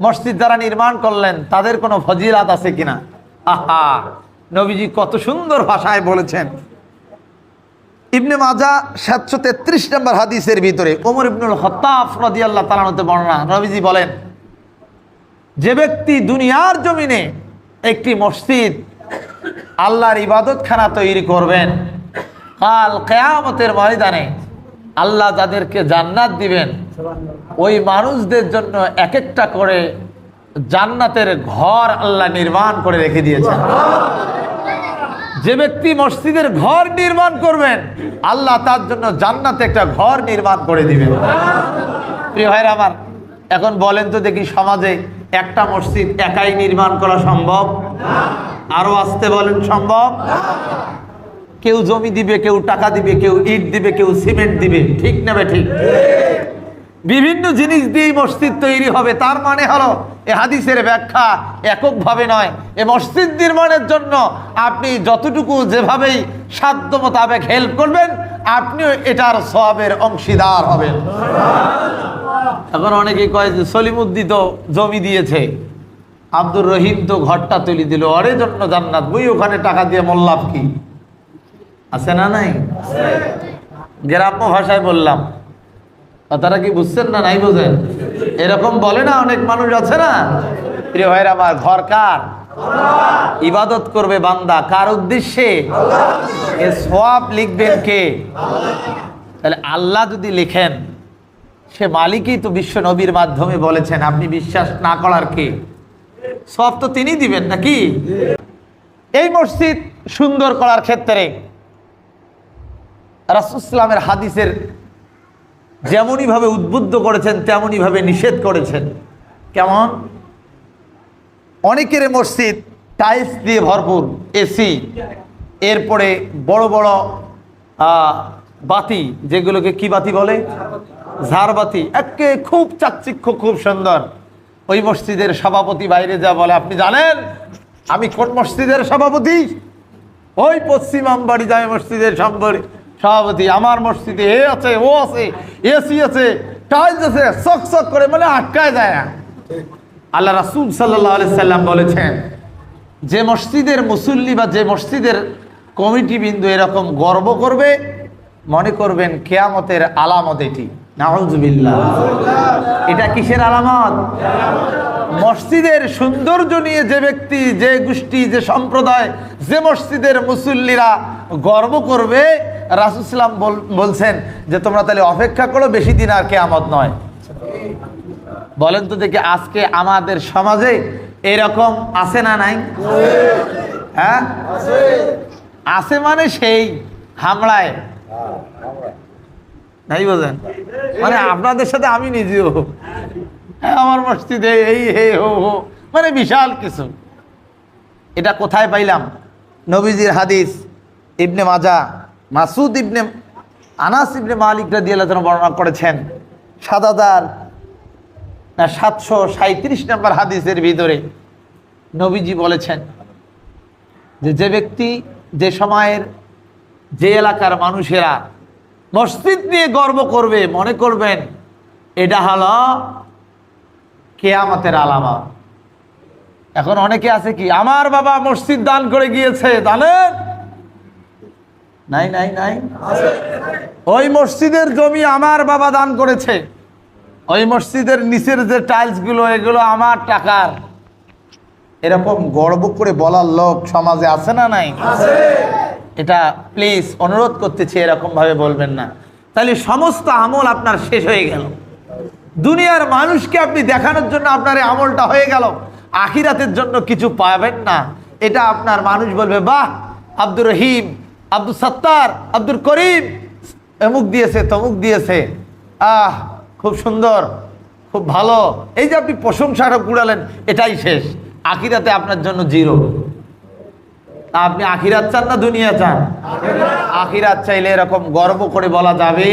মসজিদ যারা নির্মাণ করলেন তাদের কোনো ফজিলাত আছে কিনা? আহা, নবীজি কত সুন্দর ভাষায় বলেছেন। ইবনে মাজাহ 733 নম্বর হাদিসের ভিতরে ওমর ইবনুল খাত্তাব রাদিয়াল্লাহু তাআলা হতে বর্ণনা, নবীজি বলেন, যে ব্যক্তি দুনিয়ার জমিনে একটি মসজিদ আল্লাহর ইবাদতখানা তৈরি করবেন, কাল কিয়ামতের ময়দানে আল্লাহ যাদেরকে জান্নাত দিবেন ওই মানুষদের জন্য এক একটা করে জান্নাতের ঘর আল্লাহ নির্মাণ করে রেখে দিয়েছেন। যে ব্যক্তি মসজিদের ঘর নির্মাণ করবেন আল্লাহ তার জন্য জান্নাতে একটা ঘর নির্মাণ করে দিবেন। প্রিয় ভাইরা আমার, এখন বলেন তো দেখি, সমাজে একটা মসজিদ একাই নির্মাণ করা সম্ভব? আরো আসতে বলেন, সম্ভব? কেউ জমি দিবে, কেউ টাকা দিবে, কেউ ইট দিবে, কেউ সিমেন্ট দিবে, ঠিক নেবে ঠিক? বিভিন্ন জিনিস দিয়ে মসজিদ তৈরি হবে। তার মানে হলো এ হাদিসের ব্যাখ্যা এককভাবে নয়। এ মসজিদ নির্মাণের জন্য আপনি যতটুকু যেভাবেই সাধ্য মোতাবেক হেল্প করবেন আপনিও এটার সওয়াবের অংশীদার হবেন। এখন অনেকেই কয় যে সলিমুদ্দিন তো জমি দিয়েছে, আব্দুর রহিম তো ঘরটা তুলে দিল, ওর জন্য জান্নাত, বই ওখানে টাকা দিয়ে মোল্লাভ কি আছে না? নাই? গ্রাম্য ভাষায় বললাম, কথাটা কি বুঝছেন না নাই বোঝেন? এরকম বলে না অনেক মানুষ আছে না? প্রিয় ভাইরা আমার, ঘর কার? ইবাদত করবে বান্দা কার উদ্দেশ্যে? এ সওয়াব লিখবেন কে? তাহলে আল্লাহ যদি লিখেন, সে মালিকই তো বিশ্ব নবীর মাধ্যমে বলেছেন, আপনি বিশ্বাস না করার কে? সওয়াব তো তিনি দিবেন নাকি? এই মসজিদ সুন্দর করার ক্ষেত্রে রাসূলুল্লাহ সাল্লাল্লাহু আলাইহি হাদিসের যেমনই ভাবে উদ্বুদ্ধ করেছেন তেমনই ভাবে নিষেধ করেছেন। কেমন? অনেকের মসজিদ টাইলস দিয়ে ভরপুর, এসি, এরপরে বড় বড় বাতি, যেগুলোকে কি বাতি বলে? ঝাড়বাতি, একে খুব চাকচিক্য, খুব সুন্দর। ওই মসজিদের সভাপতি বাইরে যা বলে, আপনি জানেন আমি কোন মসজিদের সভাপতি? ওই পশ্চিম আমবাড়ি জামে মসজিদের সভাপতি। আমার মসজিদে এ আছে, ও আছে, এসি আছে, টাইলস আছে, চক চক করে, মানে আটকায় যায় না। আল্লাহ রাসূল সাল্লাল্লাহু আলাইহি সাল্লাম বলেছেন, যে মসজিদের মুসল্লি বা যে মসজিদের কমিটি বিন্দু এরকম গর্ব করবে, মনে করবেন কিয়ামতের আলামত এটি। নাউযুবিল্লাহ। এটা কিসের আলামত? মসজিদের সৌন্দর্য নিয়ে যে ব্যক্তি, যে গোষ্ঠী, যে সম্প্রদায়, যে মসজিদের মুসল্লিরা গর্ব করবে, রাসূল সাল্লাল্লাহু আলাইহি ওয়াসাল্লাম বলছেন যে তোমরা তাহলে অপেক্ষা করো, বেশি দিন আর কিয়ামত নয়। বলেন তো দেখি, আজকে আমাদের সমাজে এরকম আছে না নাই? হ্যাঁ আছে, মানে সেই হামলায় নাই, বোঝেন? মানে আপনাদের সাথে আমি নিজেও, আমার মসজিদে এই হে হো হো, মানে বিশাল কিছু। এটা কোথায় পাইলাম? নবীজির হাদিস, ইবনে মাজাহ, মাসুদ ইবনে আনাস ইবনে মালিক রাদিয়াল্লাহু তাআলা বর্ণনা করেছেন 737 নম্বর হাদিসের ভিতরে নবীজি বলেছেন যে ব্যক্তি, যে সময়ের, যে এলাকার মানুষেরা মসজিদ নিয়ে গর্ব করবে, মনে করবেন এটা হলো কিয়ামতের আলামত। এখন অনেকে আছে কি, আমার বাবা মসজিদ দান করে গিয়েছে, জানেন? নাই নাই নাই, ওই মসজিদের জমি আমার বাবা দান করেছে, ওই মসজিদের নিচের যে টাইলস গুলো, এগুলো আমার টাকার। এরকম গর্ব করে বলার লোক সমাজে আছে না নাই? এটা প্লিজ অনুরোধ করতেছি, এরকম ভাবে বলবেন না। তাহলে সমস্ত আমল আপনার শেষ হয়ে গেল। দুনিয়ার মানুষকে আপনি দেখানোর জন্য আপনার এই আমলটা হয়ে গেল, আখিরাতের জন্য কিছু পাবেন না। এটা আপনার মানুষ বলবে, বাহ, আব্দুর রহিম, আব্দুল সত্তার, আব্দুল করিম অমুক দিয়েছে, তমুক দিয়েছে, আহ খুব সুন্দর, খুব ভালো। এই যে আপনি প্রশংসাটা কুড়ালেন, এটাই শেষ। আখিরাতে আপনার জন্য জিরো। আপনি আখিরাত চান না দুনিয়া চান? আখিরাত চাইলে এরকম গর্ব করে বলা যাবে।